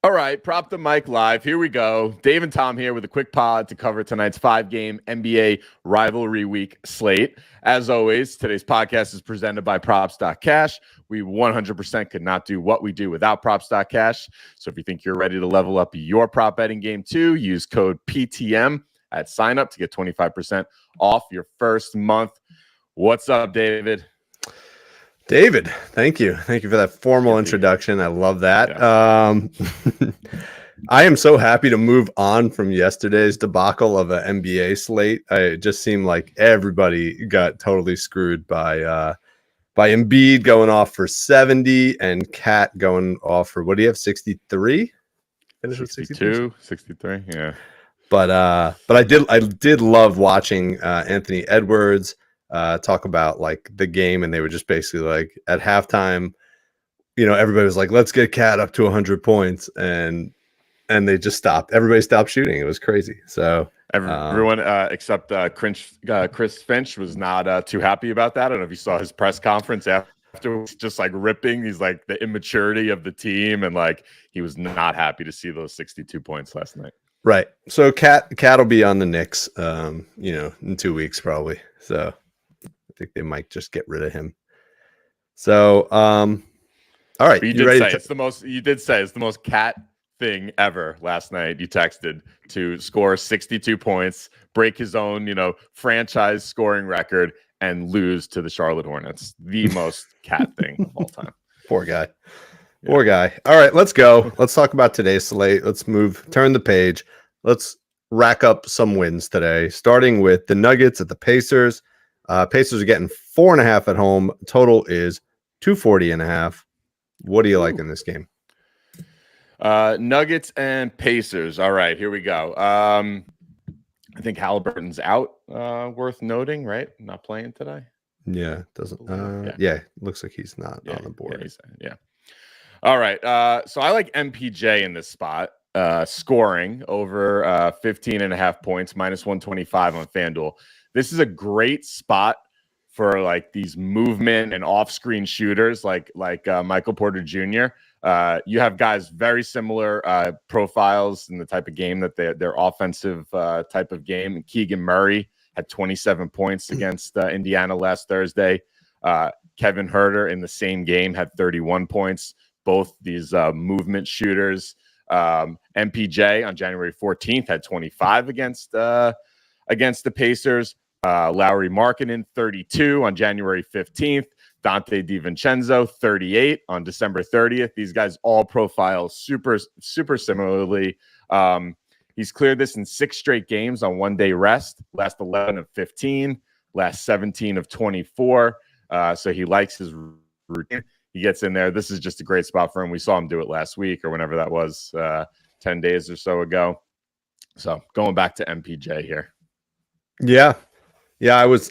All right, Prop the Mic live. Here we go. Dave and Tom here with a quick pod to cover tonight's 5-game NBA rivalry week slate. As always, today's podcast is presented by Props.cash. We 100% could not do what we do without Props.cash. So if you think you're ready to level up your prop betting game too, use code PTM at sign up to get 25% off your first month. What's up, David? David, thank you. Thank you for that formal introduction. I love that. Yeah. I am so happy to move on from yesterday's debacle of an NBA slate. It just seemed like everybody got totally screwed by Embiid going off for 70 and Cat going off for, what do you have, 63? 62, 63, yeah. But I did love watching Anthony Edwards talk about like the game, and they were just basically like at halftime, everybody was like, let's get Cat up to 100 points, and they just stopped. Everybody stopped shooting. It was crazy. So everyone except Chris Finch was not too happy about that. I don't know if you saw his press conference after, just like ripping. He's like the immaturity of the team, and like he was not happy to see those 62 points last night. Right. So Cat will be on the Knicks, in 2 weeks probably. So I think they might just get rid of him. So, all right. You did say it's the most Cat thing ever last night. You texted to score 62 points, break his own, franchise scoring record, and lose to the Charlotte Hornets. The most Cat thing of all time. Poor guy. Yeah. Poor guy. All right, let's go. Let's talk about today's slate. Let's turn the page. Let's rack up some wins today, starting with the Nuggets at the Pacers. Pacers are getting 4.5 at home. Total is 240.5. What do you like in this game? Nuggets and Pacers. All right, here we go. I think Halliburton's out. Worth noting, right? Not playing today. Yeah, doesn't. Yeah, looks like he's not on the board. Yeah. All right. So I like MPJ in this spot. Scoring over 15.5 points, minus 125 on FanDuel. This is a great spot for like these movement and off-screen shooters like Michael Porter Jr. You have guys very similar profiles in the type of game that their offensive type of game. Keegan Murray had 27 points against Indiana last Thursday. Kevin Huerter in the same game had 31 points. Both these movement shooters. MPJ on January 14th had 25 against the Pacers. Lauri Markkanen 32 on January 15th. Dante DiVincenzo 38 on December 30th. These guys all profile super similarly. He's cleared this in 6 straight games on 1-day rest. Last 11 of 15, last 17 of 24. So he likes his routine. He gets in there. This is just a great spot for him. We saw him do it last week or whenever that was, 10 days or so ago. So going back to MPJ here. Yeah. I was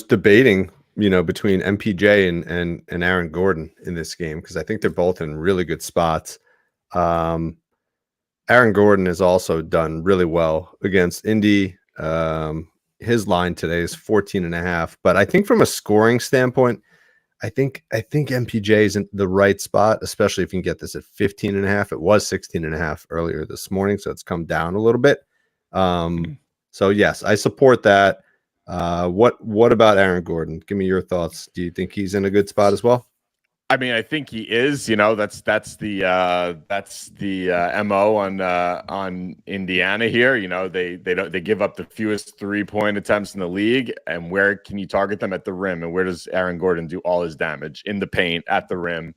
debating, between MPJ and Aaron Gordon in this game because I think they're both in really good spots. Aaron Gordon has also done really well against Indy. His line today is 14.5, but I think from a scoring standpoint, I think MPJ is in the right spot, especially if you can get this at 15.5. It was 16.5 earlier this morning, so it's come down a little bit. So yes, I support that. What about Aaron Gordon? Give me your thoughts. Do you think he's in a good spot as well? I mean, I think he is. That's the MO on Indiana here. They give up the fewest 3-point attempts in the league, and where can you target them? At the rim, and where does Aaron Gordon do all his damage? In the paint, at the rim.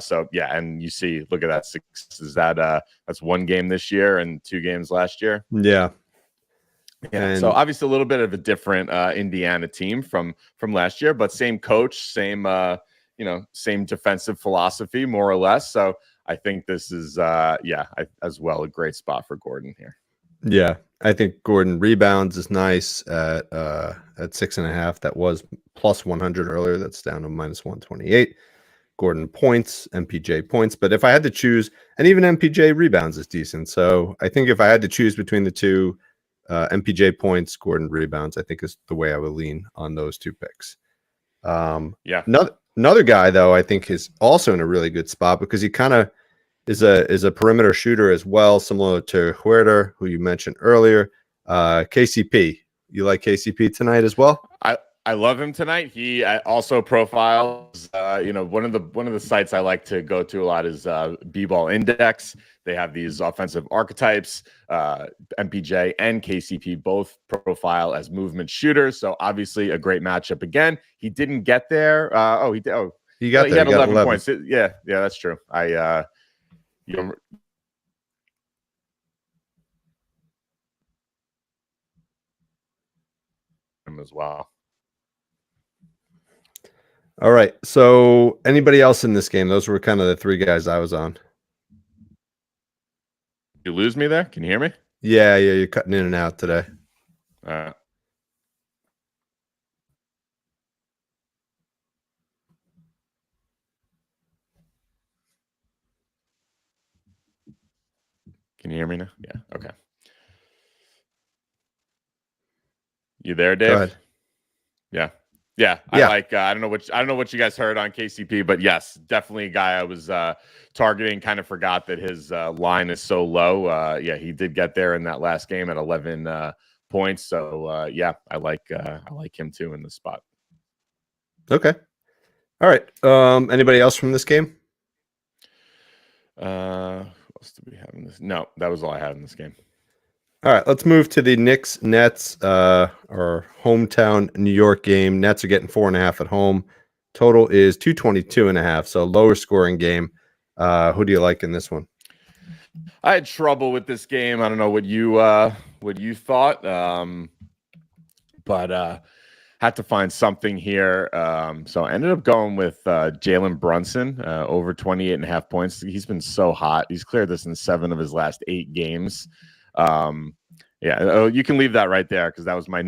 So yeah, and you see, look at that. That's 1 game this year and 2 games last year. Yeah. So obviously a little bit of a different Indiana team from last year, but same coach, same defensive philosophy, more or less. So I think this is, as well, a great spot for Gordon here. Yeah, I think Gordon rebounds is nice at 6.5. That was plus 100 earlier. That's down to minus 128. Gordon points, MPJ points. But if I had to choose, and even MPJ rebounds is decent. So I think if I had to choose between the two, MPJ points, Gordon rebounds, I think is the way I would lean on those 2 picks. Another guy, though, I think is also in a really good spot because he kind of is a perimeter shooter as well, similar to Huerta, who you mentioned earlier. KCP, you like KCP tonight as well? I love him tonight. He also profiles, one of the sites I like to go to a lot is B-Ball Index. They have these offensive archetypes. MPJ and KCP both profile as movement shooters. So obviously a great matchup again. He didn't get there. He did. Oh, he got there. He had he got 11 points. Yeah, that's true. Him as well. All right. So anybody else in this game? Those were kind of the three guys I was on. You lose me there? Can you hear me? Yeah, you're cutting in and out today. Can you hear me now? Yeah. Okay. You there, Dave? Go ahead. Yeah. I don't know what you guys heard on KCP, but yes, definitely a guy I was targeting. Kind of forgot that his line is so low. He did get there in that last game at 11 points. So I like him too in this spot. Okay. All right. Anybody else from this game? Who else did we have in this? No, that was all I had in this game. All right, let's move to the Knicks Nets, our hometown New York game. Nets are getting 4.5 at home. Total is 222.5, so lower scoring game. Who do you like in this one? I had trouble with this game. I don't know what you thought, but had to find something here. So I ended up going with Jalen Brunson over 28.5 points. He's been so hot. He's cleared this in 7 of his last 8 games. You can leave that right there because that was my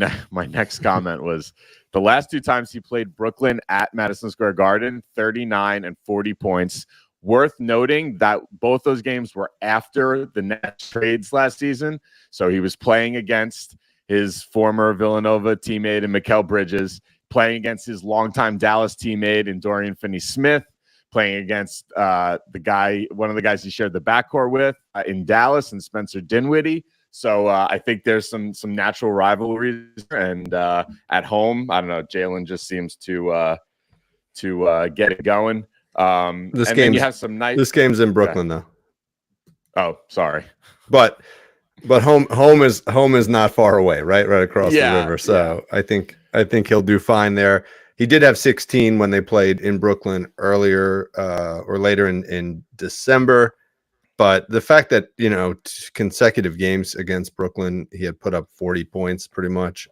next comment was the last 2 times he played Brooklyn at Madison Square Garden, 39 and 40 points. Worth noting that both those games were after the Nets trades last season. So he was playing against his former Villanova teammate in Mikal Bridges, playing against his longtime Dallas teammate in Dorian Finney-Smith, playing against one of the guys he shared the backcourt with in Dallas, and Spencer Dinwiddie. So I think there's some natural rivalries, and at home, I don't know. Jalen just seems to get it going. This game's in Brooklyn though. Oh, sorry, but home is not far away, right across the river. So I think he'll do fine there. He did have 16 when they played in Brooklyn earlier or later in December. But the fact that, consecutive games against Brooklyn, he had put up 40 points pretty much.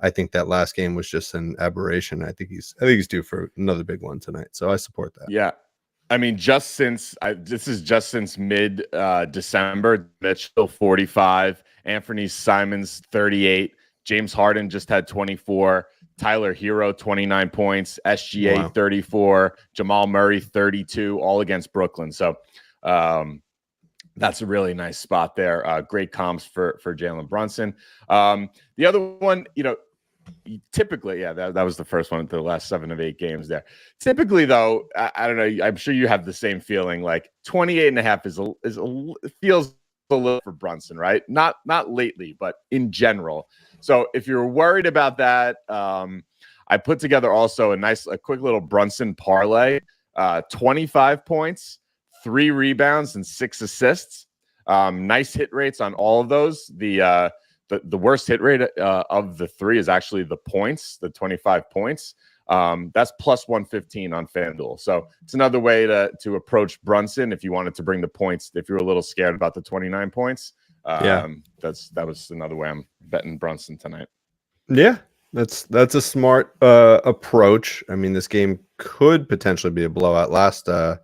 I think that last game was just an aberration. I think he's due for another big one tonight. So I support that. Yeah. I mean, this is just since mid December, Mitchell 45, Anthony Simons 38, James Harden just had 24, Tyler Hero 29 points, SGA 34, Jamal Murray 32, all against Brooklyn. So that's a really nice spot there. Great comps for Jalen Brunson. The other one, typically, that was the first one to the last 7 of 8 games there. Typically, though, I don't know. I'm sure you have the same feeling. Like 28.5 feels a little for Brunson, right? Not lately, but in general. So if you're worried about that, I put together also a quick little Brunson parlay. 25 points, 3 rebounds, and 6 assists. Nice hit rates on all of those. The worst hit rate of the 3 is actually the points, the 25 points. That's plus 115 on FanDuel. So it's another way to approach Brunson if you wanted to bring the points, if you're a little scared about the 29 points. That was another way I'm betting Brunson tonight. Yeah, that's a smart approach. I mean, this game could potentially be a blowout. I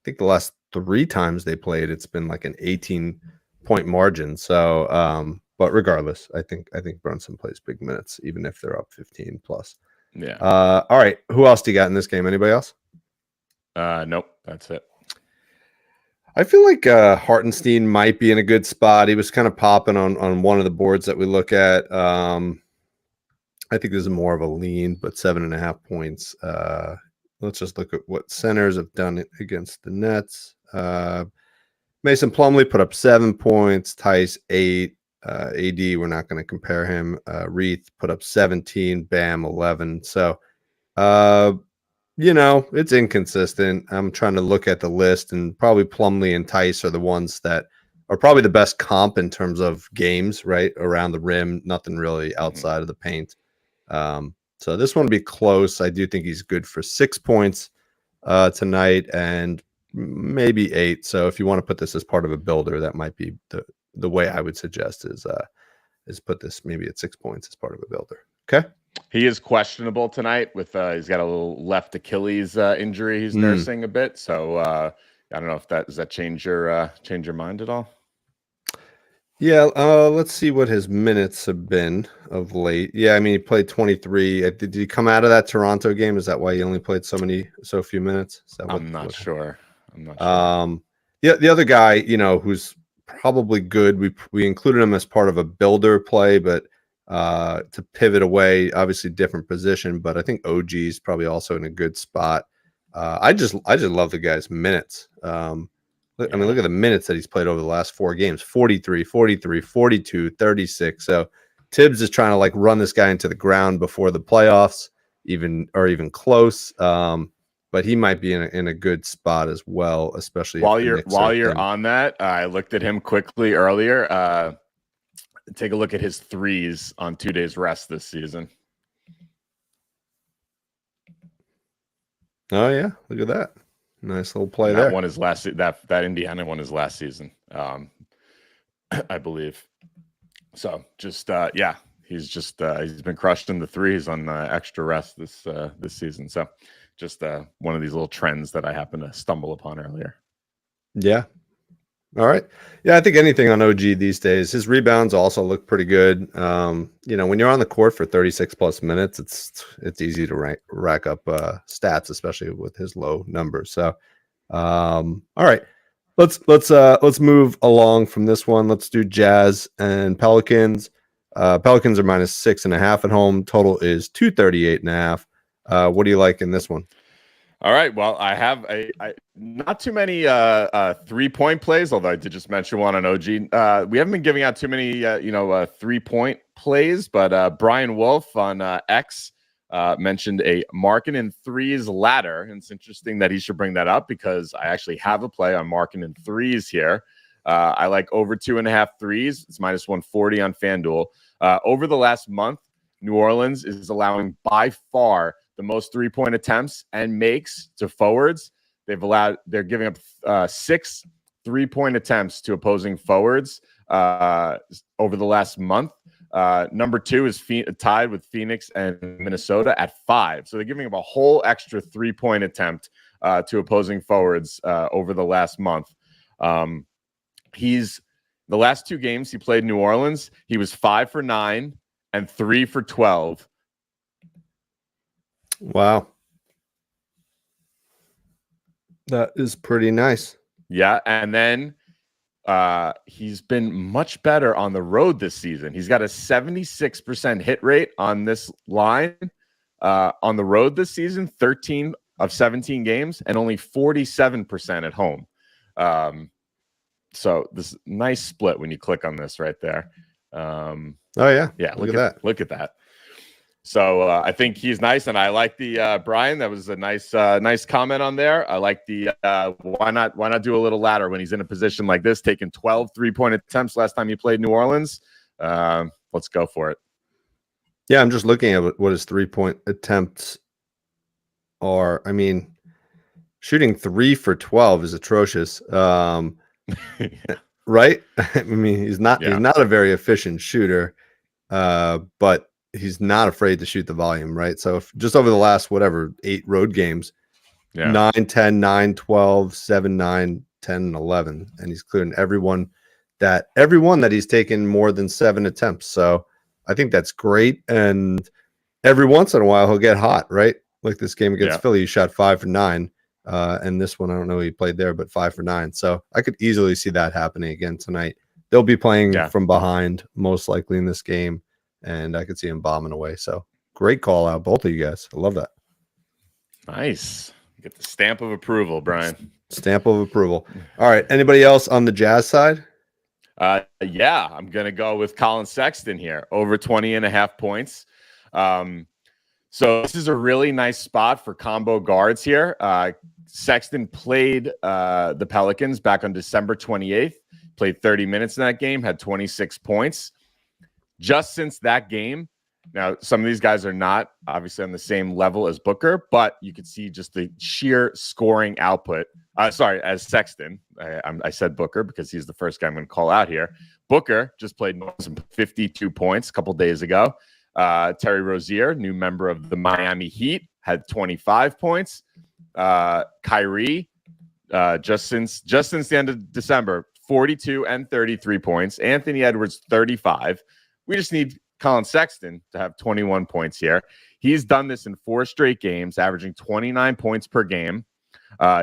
think the last 3 times they played, it's been like an 18-point margin. So, but regardless, I think Brunson plays big minutes, even if they're up 15 plus. Yeah. All right. Who else do you got in this game? Anybody else? Nope. That's it. I feel like Hartenstein might be in a good spot. He was kind of popping on one of the boards that we look at. I think this is more of a lean, but 7.5 points. Let's just look at what centers have done it against the Nets. Mason Plumlee put up 7 points. Tice 8. AD, we're not going to compare him. Reith put up 17. Bam 11. So, it's inconsistent. I'm trying to look at the list, and probably Plumlee and Tice are the ones that are probably the best comp in terms of games, right? Around the rim, nothing really outside of the paint. So this one will be close. I do think he's good for 6 points tonight and maybe 8. So if you want to put this as part of a builder, that might be the way I would suggest is put this maybe at 6 points as part of a builder. Okay. He is questionable tonight with he's got a little left Achilles injury he's nursing a bit. So I don't know if does that change your mind at all? Yeah, let's see what his minutes have been of late. Yeah, I mean, he played 23. Did he come out of that Toronto game? Is that why he only played so few minutes? I'm not sure. Yeah, the other guy, who's probably good. We included him as part of a builder play, but to pivot away, obviously different position. But I think OG is probably also in a good spot. I just love the guy's minutes. I mean, look at the minutes that he's played over the last 4 games: 43, 43, 42, 36. So Tibbs is trying to run this guy into the ground before the playoffs, even close. But he might be in a good spot as well, especially while you're on that. I looked at him quickly earlier. Take a look at his threes on 2 days rest this season. Oh yeah, look at that. Nice little play there. That one is that Indiana one is last season, I believe. So just he's been crushed in the threes on extra rest this season. So just one of these little trends that I happened to stumble upon earlier. Yeah. All right. Yeah, I think anything on OG these days. His rebounds also look pretty good. When you're on the court for 36 plus minutes, it's easy to rack up stats, especially with his low numbers. So, all right, let's move along from this one. Let's do Jazz and Pelicans. Pelicans are -6.5 at home. Total is 238.5. What do you like in this one? All right. Well, I have not too many 3-point plays, although I did just mention one on OG. We haven't been giving out too many 3-point plays, but Brian Wolf on X mentioned a Markkanen threes ladder, and it's interesting that he should bring that up because I actually have a play on Markkanen threes here. I like over 2.5 threes. It's -140 on FanDuel. Over the last month, New Orleans is allowing by far the most 3-point attempts and makes to forwards. They're giving up 6 3-point attempts to opposing forwards over the last month. Number 2 is tied with Phoenix and Minnesota at 5. So they're giving up a whole extra 3-point attempt to opposing forwards over the last month. The last 2 games he played in New Orleans, he was 5 for 9 and 3 for 12. Wow. That is pretty nice. Yeah. And then he's been much better on the road this season. He's got a 76% hit rate on this line on the road this season, 13 of 17 games, and only 47% at home. So this nice split when you click on this right there. Oh, yeah. Yeah. Look at that. Look at that. So I think he's nice, and I like the Brian. That was a nice comment on there. I like the why not do a little ladder when he's in a position like this, taking 12 3-point attempts last time he played New Orleans. Let's go for it. Yeah, I'm just looking at what his 3-point attempts are. I mean, shooting 3 for 12 is atrocious. Yeah. Right? I mean, he's not a very efficient shooter, but he's not afraid to shoot the volume, right? So if just over the last 8 road games, 9, 10, 9, 12, 7, 9, 10, 11, and he's clearing everyone that he's taken more than 7 attempts. So I think that's great. And every once in a while he'll get hot, right? Like this game against Philly, he shot 5 for 9. And this one, I don't know who he played there, but 5 for 9. So I could easily see that happening again tonight. They'll be playing from behind most likely in this game. And I could see him bombing away. So great call out, both of you guys. I love that. Nice. Get the stamp of approval, Brian. Stamp of approval. All right. Anybody else on the Jazz side? Yeah, I'm going to go with Colin Sexton here, over 20.5 points. So this is a really nice spot for combo guards here. Sexton played the Pelicans back on December 28th, played 30 minutes in that game, had 26 points. Just since that game, now some of these guys are not obviously on the same level as Booker, but you can see just the sheer scoring output. As Sexton. I said Booker because he's the first guy I'm going to call out here. Booker just played 52 points a couple days ago. Terry Rozier, new member of the Miami Heat, had 25 points. Kyrie, just since the end of December, 42 and 33 points. Anthony Edwards, 35. We just need Colin Sexton to have 21 points here. He's done this in 4 straight games, averaging 29 points per game.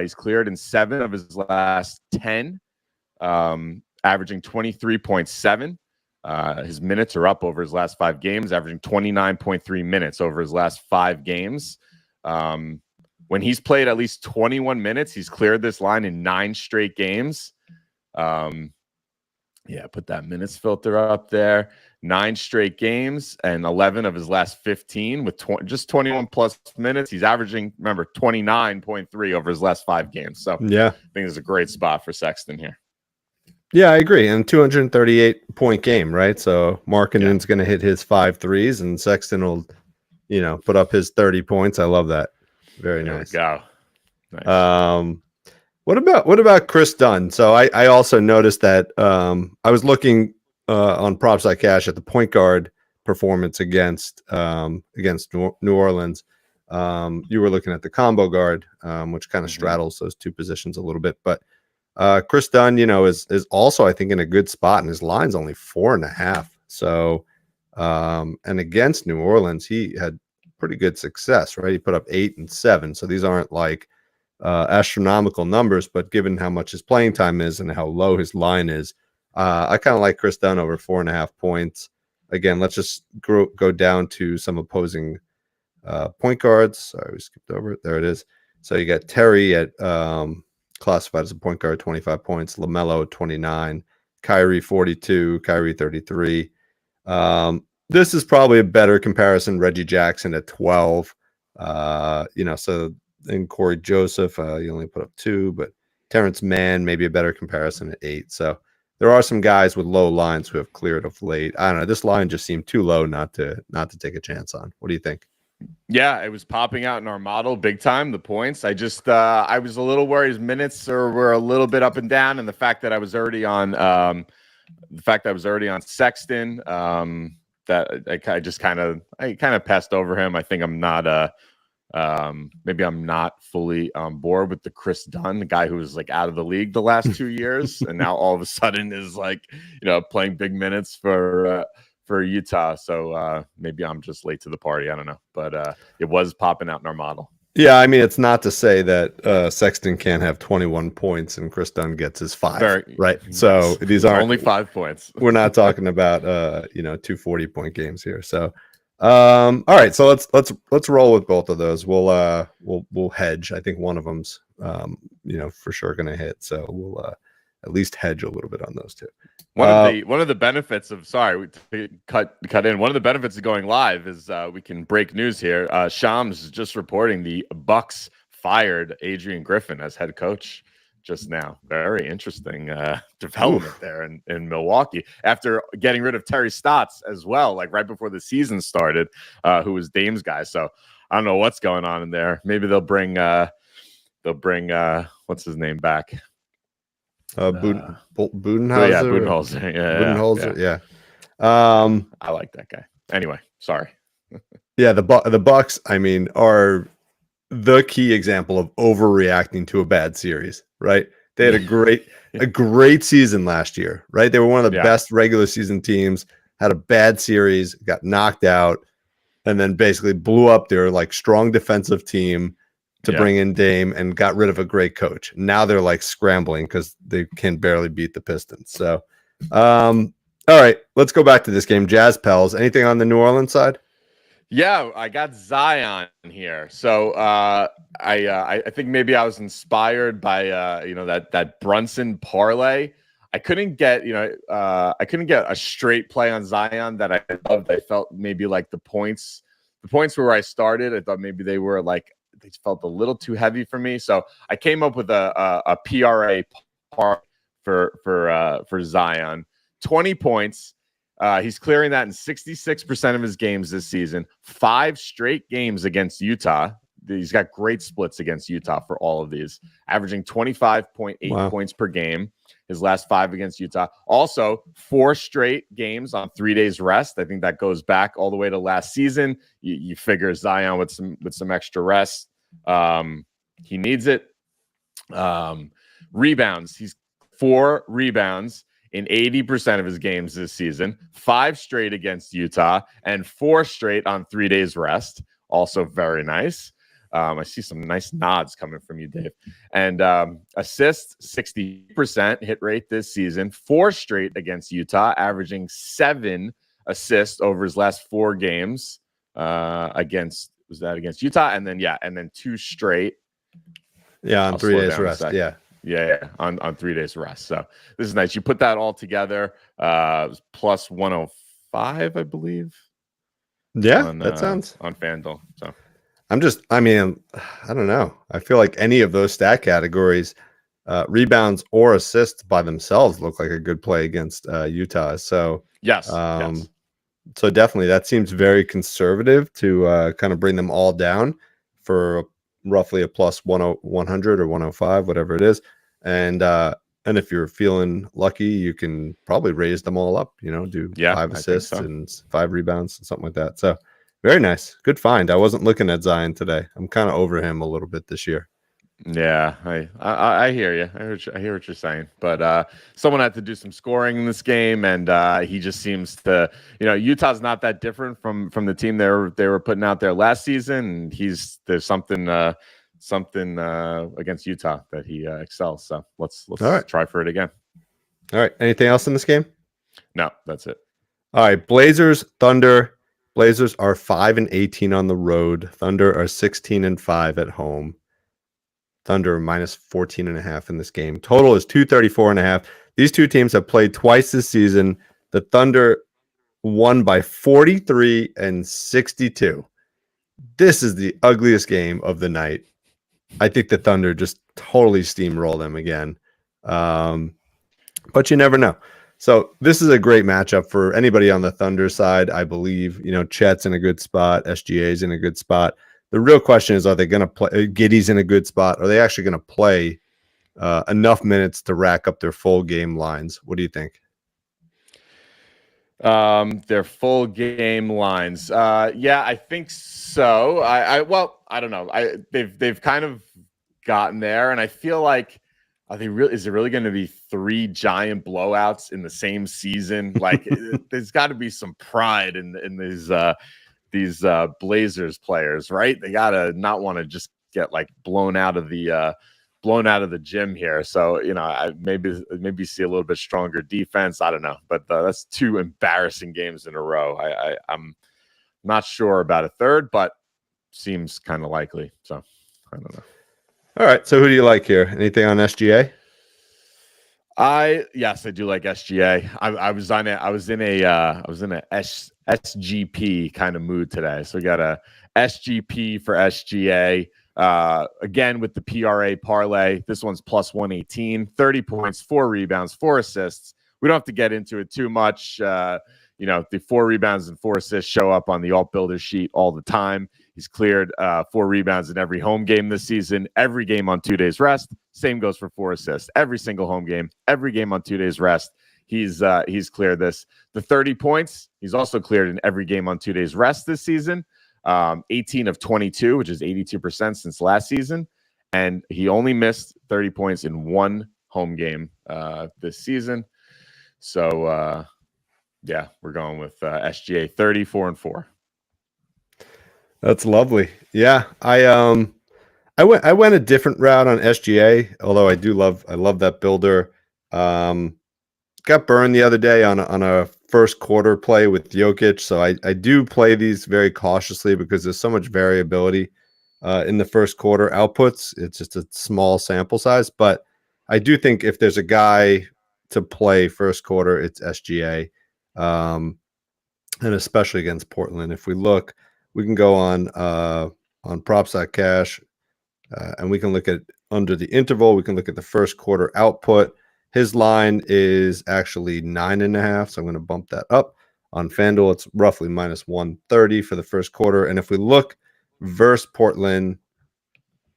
He's cleared in 7 of his last 10, averaging 23.7. His minutes are up over his last 5 games, averaging 29.3 minutes over his last 5 games. When he's played at least 21 minutes, he's cleared this line in 9 straight games. Put that minutes filter up there. 9 straight games and 11 of his last 15 with just 21 plus minutes. He's averaging, remember, 29.3 over his last 5 games. So yeah, I think it's a great spot for Sexton here. Yeah, I agree. And 238-point game, right? So Markkanen's going to hit his 5 threes, and Sexton will, put up his 30 points. I love that. Very nice. There we go. Nice. What about Chris Dunn? So I also noticed that I was looking on Props.Cash at the point guard performance against New Orleans. You were looking at the combo guard, which kind of straddles those 2 positions a little bit. But Chris Dunn, is also, I think, in a good spot, and his line's only 4.5. So, and against New Orleans, he had pretty good success, right? He put up 8 and 7. So these aren't like astronomical numbers, but given how much his playing time is and how low his line is, I kind of like Chris Dunn over 4.5 points. Again, let's just go down to some opposing point guards. Sorry, we skipped over it. There it is. So you got Terry at classified as a point guard, 25 points. LaMelo, 29. Kyrie, 42. Kyrie, 33. This is probably a better comparison. Reggie Jackson at 12. So in Corey Joseph, you only put up 2, but Terrence Mann, maybe a better comparison at 8. So there are some guys with low lines who have cleared of late. I don't know. This line just seemed too low not to take a chance on. What do you think? Yeah, it was popping out in our model big time, the points. I just I was a little worried his minutes were a little bit up and down, and the fact that I was already on Sexton, that I kind of passed over him. I think I'm not maybe I'm not fully on board with the Chris Dunn, the guy who was like out of the league the last 2 years, and now all of a sudden is like, playing big minutes for Utah. So maybe I'm just late to the party. I don't know, but it was popping out in our model. Yeah, I mean, it's not to say that Sexton can't have 21 points and Chris Dunn gets his 5, right? So these are only 5 points. We're not talking about 2 40-point games here. So all right, so let's roll with both of those. We'll hedge. I think one of them's for sure going to hit. So we'll at least hedge a little bit on those 2. One of the benefits of cut in. One of the benefits of going live is we can break news here. Shams is just reporting the Bucks fired Adrian Griffin as head coach just now. Very interesting development there in Milwaukee after getting rid of Terry Stotts as well, like right before the season started, who was Dame's guy. So I don't know what's going on in there. Maybe they'll bring what's his name back. Budenholzer. Budenholzer. Budenholzer. Yeah. I like that guy. Anyway, sorry. Yeah, the Bucks, I mean, are the key example of overreacting to a bad series, right? They had a great season last year, right? They were one of the best regular season teams, had a bad series, got knocked out, and then basically blew up their like strong defensive team to bring in Dame and got rid of a great coach. Now they're like scrambling because they can barely beat the Pistons. So, all right, let's go back to this game. Jazz Pels. Anything on the New Orleans side? Yeah, I got Zion here. So I think maybe I was inspired by that Brunson parlay. I couldn't get I couldn't get a straight play on Zion that I loved. I felt maybe like the points where I started. I thought maybe they felt a little too heavy for me. So I came up with a PRA par for Zion, 20 points. He's clearing that in 66% of his games this season. 5 straight games against Utah. He's got great splits against Utah for all of these, averaging 25.8 points per game. His last 5 against Utah. Also, 4 straight games on 3 days rest. I think that goes back all the way to last season. You figure Zion with some extra rest. He needs it. Rebounds. He's 4 rebounds in 80% of his games this season, 5 straight against Utah, and 4 straight on 3 days rest. Also very nice. I see some nice nods coming from you, Dave. And assists, 60% hit rate this season, 4 straight against Utah, averaging 7 assists over his last 4 games against Utah? And then 2 straight. Yeah, on 3 days rest. Yeah, on 3 days rest. So this is nice. You put that all together, plus 105, I believe. Yeah, that sounds on FanDuel. So I don't know. I feel like any of those stat categories, rebounds or assists by themselves look like a good play against Utah. So yes. So definitely that seems very conservative to kind of bring them all down for roughly a plus 100 or 105, whatever it is. And if you're feeling lucky, you can probably raise them all up, do 5 assists and 5 rebounds and something like that. So very nice. Good find. I wasn't looking at Zion today. I'm kind of over him a little bit this year. Yeah, I hear you. I hear what you're saying. But someone had to do some scoring in this game, and he just seems to, Utah's not that different from the team they were putting out there last season. And there's something against Utah that he excels. So let's try for it again. All right. Anything else in this game? No, that's it. All right. Blazers, Thunder. Blazers are 5-18 on the road. Thunder are 16-5 at home. Thunder minus 14.5 in this game. Total is 234.5. These two teams have played twice this season. The Thunder won by 43 and 62. This is the ugliest game of the night. I think the Thunder just totally steamroll them again. But you never know. So this is a great matchup for anybody on the Thunder side, I believe. Chet's in a good spot. SGA's in a good spot. The real question is, are they going to play? Giddey's in a good spot. Are they actually going to play enough minutes to rack up their full game lines? What do you think? Their full game lines. Yeah, I think so. I don't know. They've kind of gotten there, and I feel like is it really going to be 3 giant blowouts in the same season? Like there's got to be some pride in these Blazers players, right? They gotta not want to just get like blown out of the gym here. So I maybe see a little bit stronger defense. I don't know, but that's 2 embarrassing games in a row. I'm not sure about a third, but seems kind of likely. So I don't know. All right. So who do you like here? Anything on SGA? Yes, I do like SGA. I was in a SGP kind of mood today. So we got a SGP for SGA. Again with the PRA parlay. This one's plus 118, 30 points, 4 rebounds, 4 assists. We don't have to get into it too much. The 4 rebounds and 4 assists show up on the alt builder sheet all the time. He's cleared 4 rebounds in every home game this season, every game on 2 days rest. Same goes for 4 assists. Every single home game, every game on 2 days rest. He's cleared this. The 30 points, he's also cleared in every game on 2 days rest this season. 18 of 22, which is 82% since last season. And he only missed 30 points in 1 home game this season. So, we're going with SGA 34-4. That's lovely. Yeah, I went a different route on SGA, although I love that builder. got burned the other day on a first quarter play with Jokic. So I do play these very cautiously because there's so much variability in the first quarter outputs. It's just a small sample size, but I do think if there's a guy to play first quarter, it's SGA, and especially against Portland. If we look, we can go on props.cash, and we can look at under the interval. We can look at the first quarter output. His line is actually 9.5, so I'm going to bump that up. On FanDuel, it's roughly minus 130 for the first quarter. And if we look versus Portland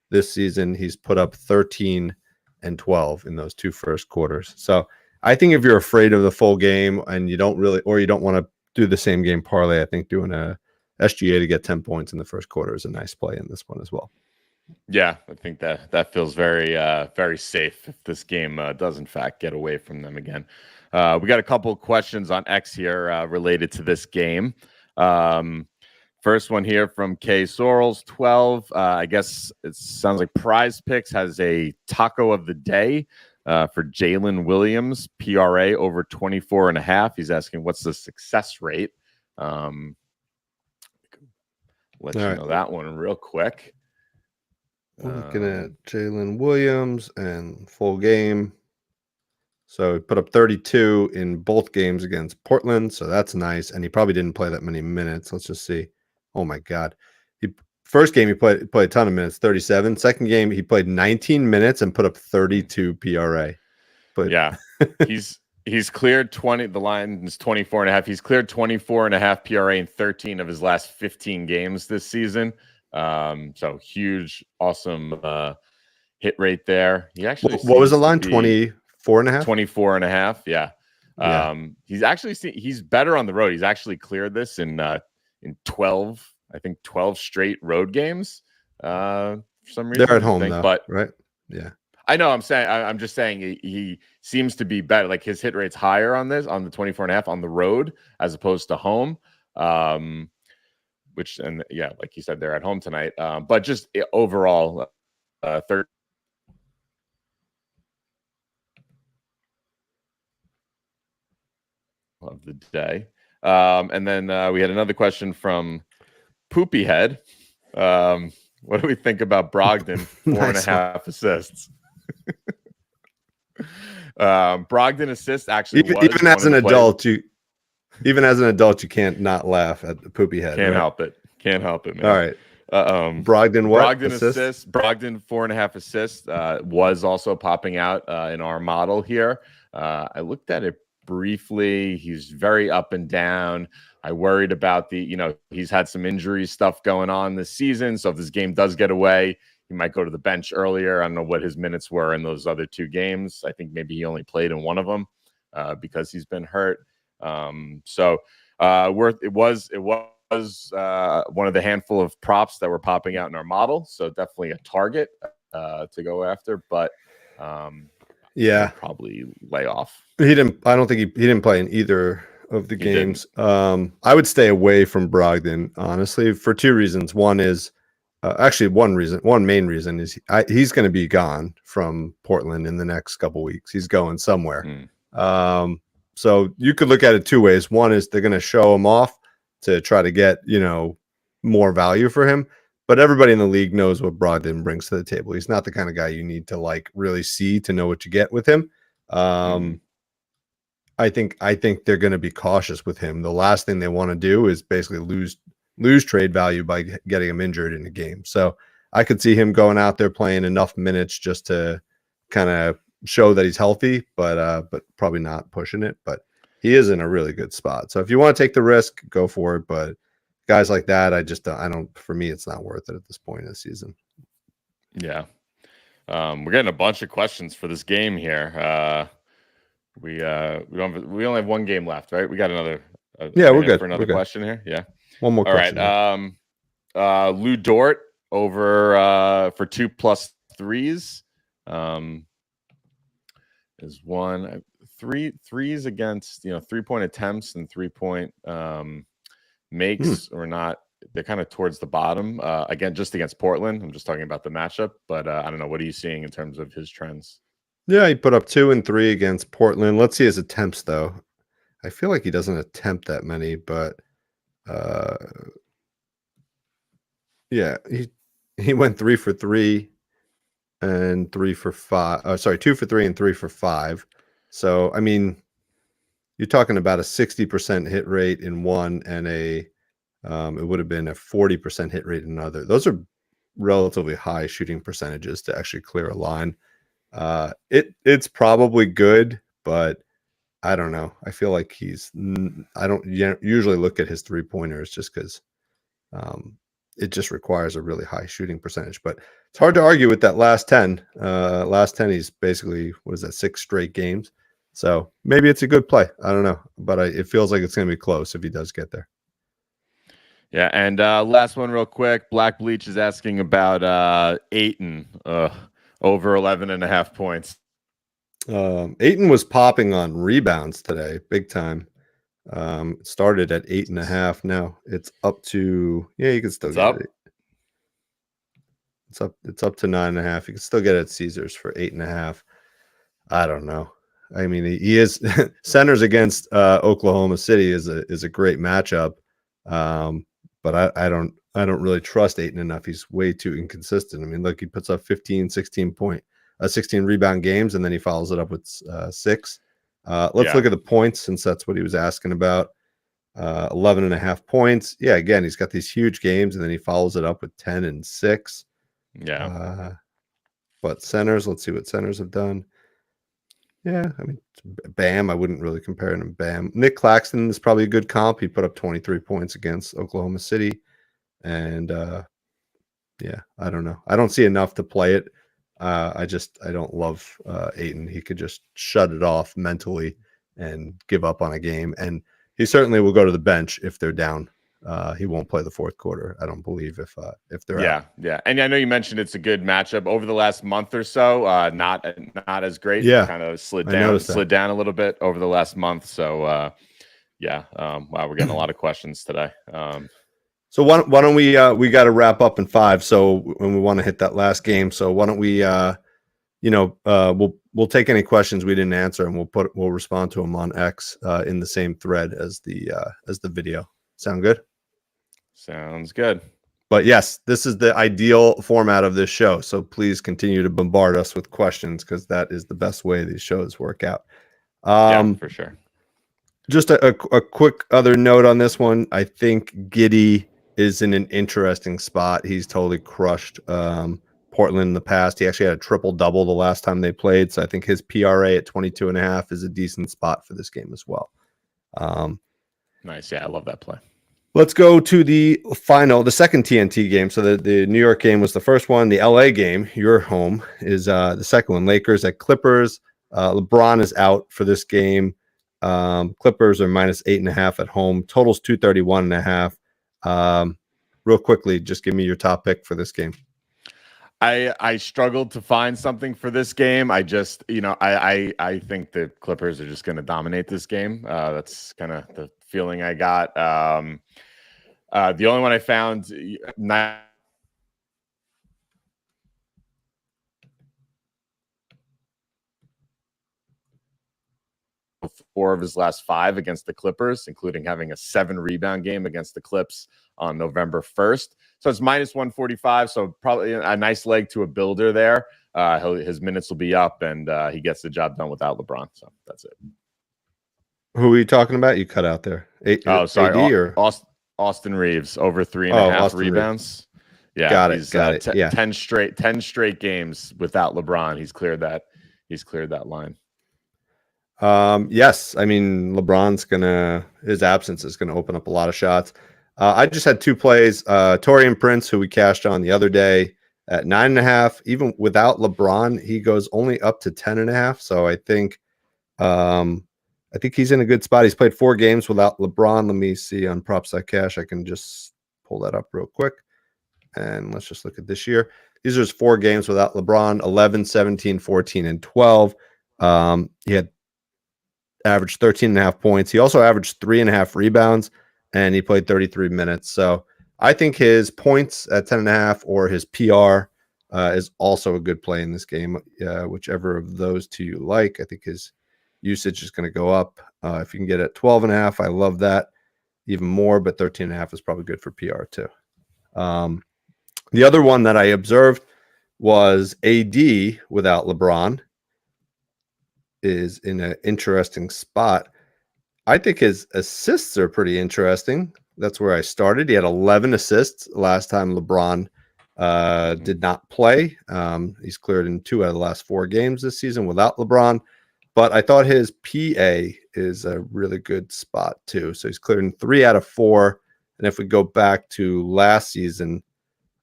this season, he's put up 13 and 12 in those two first quarters. So I think if you're afraid of the full game and you don't want to do the same game parlay, I think doing a SGA to get 10 points in the first quarter is a nice play in this one as well. Yeah, I think that feels very very safe if this game does in fact get away from them again. We got a couple of questions on X here related to this game. First one here from K Sorrels 12. I guess it sounds like Prize Picks has a taco of the day for Jalen Williams, PRA over 24.5. He's asking what's the success rate. Let you know that one real quick. Looking at Jalen Williams and full game. So he put up 32 in both games against Portland. So that's nice. And he probably didn't play that many minutes. Let's just see. Oh my God. First game he played a ton of minutes, 37. Second game he played 19 minutes and put up 32 PRA. But yeah, he's cleared 20. The line is 24.5. He's cleared 24.5 PRA in 13 of his last 15 games this season. So huge, awesome hit rate there. He actually what was the line? 24.5? 24.5. Yeah. He's better on the road. He's actually cleared this in 12, I think 12 straight road games. For some reason they're at home though, but right? Yeah. I know. I'm just saying he seems to be better. Like his hit rate's higher on the 24.5 on the road as opposed to home. Like you said, they're at home tonight. But just overall, third of the day. And then we had another question from Poopy Head. What do we think about Brogdon? 4.5 assists. Brogdon assists actually even as an adult, you can't not laugh at the Poopy Head. Can't help it, man. All right. Brogdon what? Brogdon assists. Brogdon 4.5 assists was also popping out in our model here. I looked at it briefly. He's very up and down. I worried about he's had some injury stuff going on this season. So if this game does get away, he might go to the bench earlier. I don't know what his minutes were in those other two games. I think maybe he only played in one of them because he's been hurt. It was one of the handful of props that were popping out in our model. So definitely a target to go after, but probably lay off. I don't think he didn't play in either of the games. I would stay away from Brogdon, honestly, for two reasons. One is one main reason is he's going to be gone from Portland in the next couple weeks. He's going somewhere. So you could look at it two ways. One is they're going to show him off to try to get, more value for him. But everybody in the league knows what Brogdon brings to the table. He's not the kind of guy you need to really see to know what you get with him. I think they're going to be cautious with him. The last thing they want to do is basically lose trade value by getting him injured in a game. So I could see him going out there playing enough minutes just to kind of show that he's healthy, but probably not pushing it. But he is in a really good spot. So if you want to take the risk, go for it. But guys like that, I don't. For me, it's not worth it at this point in the season. Yeah, we're getting a bunch of questions for this game here. We only have one game left, right? We got another. We're good for another question here. Yeah, one more. All question right. Lou Dort over for 2+ threes. Is one 3 threes against 3-point attempts and 3-point makes or not. They're kind of towards the bottom again, just against Portland. I'm just talking about the matchup, but I don't know. What are you seeing in terms of his trends? Yeah, he put up 2 and 3 against Portland. Let's see his attempts though. I feel like he doesn't attempt that many, but uh yeah, he went 3 for 3 and 3 for 5. Sorry, 2 for 3 and 3 for 5. So, I mean, you're talking about a 60% hit rate in one and it would have been a 40% hit rate in another. Those are relatively high shooting percentages to actually clear a line. It's probably good, but I don't know. I feel like I don't usually look at his 3-pointers just because it just requires a really high shooting percentage. But it's hard to argue with that last 10. Last 10, he's basically, what is that, 6 straight games. So maybe it's a good play. I don't know, but it feels like it's going to be close if he does get there. Yeah, and last one real quick. Black Bleach is asking about Ayton over 11.5 points. Ayton was popping on rebounds today, big time. It started at 8.5. Now it's up to, yeah, you can still get it. It's up to 9.5. You can still get it at Caesars for 8.5. I don't know. I mean, he is centers against Oklahoma City is a great matchup. But I don't really trust Ayton enough. He's way too inconsistent. I mean, look, he puts up 15, 16 rebound games, and then he follows it up with 6. Let's look at the points, since that's what he was asking about. 11.5 points. Yeah, again, he's got these huge games, and then he follows it up with 10 and 6. Yeah. But centers, let's see what centers have done. Yeah, I mean, Bam, I wouldn't really compare him to Bam. Nick Claxton is probably a good comp. He put up 23 points against Oklahoma City. And yeah, I don't know. I don't see enough to play it. I don't love Ayton. He could just shut it off mentally and give up on a game. And he certainly will go to the bench if they're down. He won't play the fourth quarter, I don't believe, if they're out. Yeah. And I know you mentioned it's a good matchup over the last month or so. Not as great. Yeah, kind of slid down a little bit over the last month. So wow, we're getting a lot of questions today. So why don't we got to wrap up in 5. So when we want to hit that last game, so why don't we we'll take any questions we didn't answer, and we'll respond to them on X in the same thread as the video. Sound good? Sounds good. But yes, this is the ideal format of this show. So please continue to bombard us with questions, because that is the best way these shows work out. Yeah, for sure. Just a quick other note on this one. I think Giddey is in an interesting spot. He's totally crushed Portland in the past. He actually had a triple-double the last time they played. So I think his PRA at 22.5 is a decent spot for this game as well. Nice. Yeah, I love that play. Let's go to the second TNT game. So the New York game was the first one. The LA game, your home, is the second one. Lakers at Clippers. LeBron is out for this game. Clippers are minus 8.5 at home. Total's 231.5. Real quickly, just give me your top pick for this game. I struggled to find something for this game. I just, I think the Clippers are just going to dominate this game. That's kind of the feeling I got. The only one I found, four of his last 5 against the Clippers, including having a 7-rebound game against the Clips on November 1st. So it's minus 145. So probably a nice leg to a builder there. His minutes will be up, and he gets the job done without LeBron. So that's it. Who are you talking about? You cut out there. Sorry. Or Austin Reeves over 3.5 rebounds. Yeah, got it. 10 straight games without LeBron. He's cleared that line. Yes, I mean, his absence is gonna open up a lot of shots. I just had 2 plays. Taurean Prince, who we cashed on the other day at 9.5. Even without LeBron, he goes only up to 10.5. So I think he's in a good spot. He's played 4 games without LeBron. Let me see on Props.cash. I can just pull that up real quick. And let's just look at this year. These are his 4 games without LeBron: 11, 17, 14, and 12. He had averaged 13.5 points. He also averaged 3.5 rebounds, and he played 33 minutes. So I think his points at 10.5 or his PR is also a good play in this game. Whichever of those two you like, I think his usage is going to go up. If you can get at 12.5, I love that even more, but 13.5 is probably good for PR too. The other one that I observed was AD without LeBron is in an interesting spot. I think his assists are pretty interesting. That's where I started. He had 11 assists last time LeBron did not play. He's cleared in 2 out of the last 4 games this season without LeBron. But I thought his PA is a really good spot too. So he's cleared in 3 out of 4. And if we go back to last season,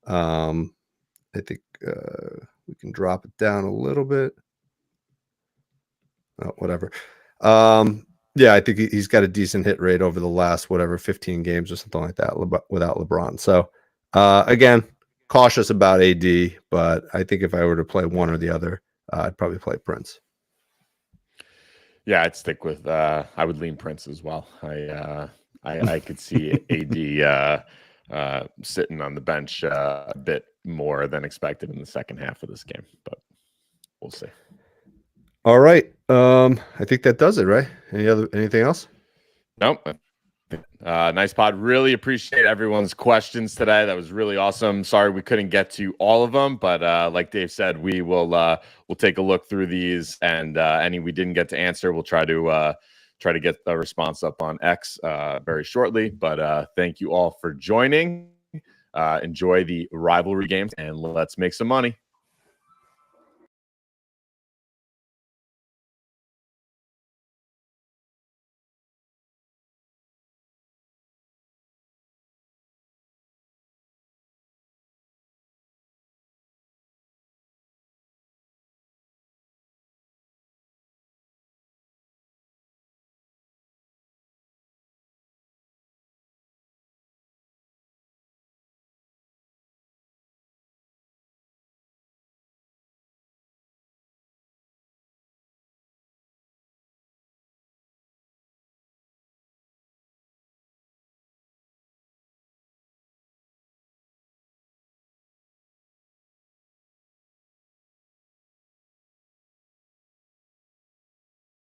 I think we can drop it down a little bit. Oh, whatever. Yeah, I think he's got a decent hit rate over the last 15 games or something like that without LeBron. So again, cautious about AD, but I think if I were to play one or the other, I'd probably play Prince. Yeah, I'd stick with. I would lean Prince as well. I could see AD sitting on the bench a bit more than expected in the second half of this game, but we'll see. All right. I think that does it, right? Anything else? Nope. Nice pod. Really appreciate everyone's questions today. That was really awesome. Sorry we couldn't get to all of them, but like Dave said, we'll take a look through these, and any we didn't get to answer, we'll try to get a response up on X very shortly. But thank you all for joining. Enjoy the rivalry games, and let's make some money.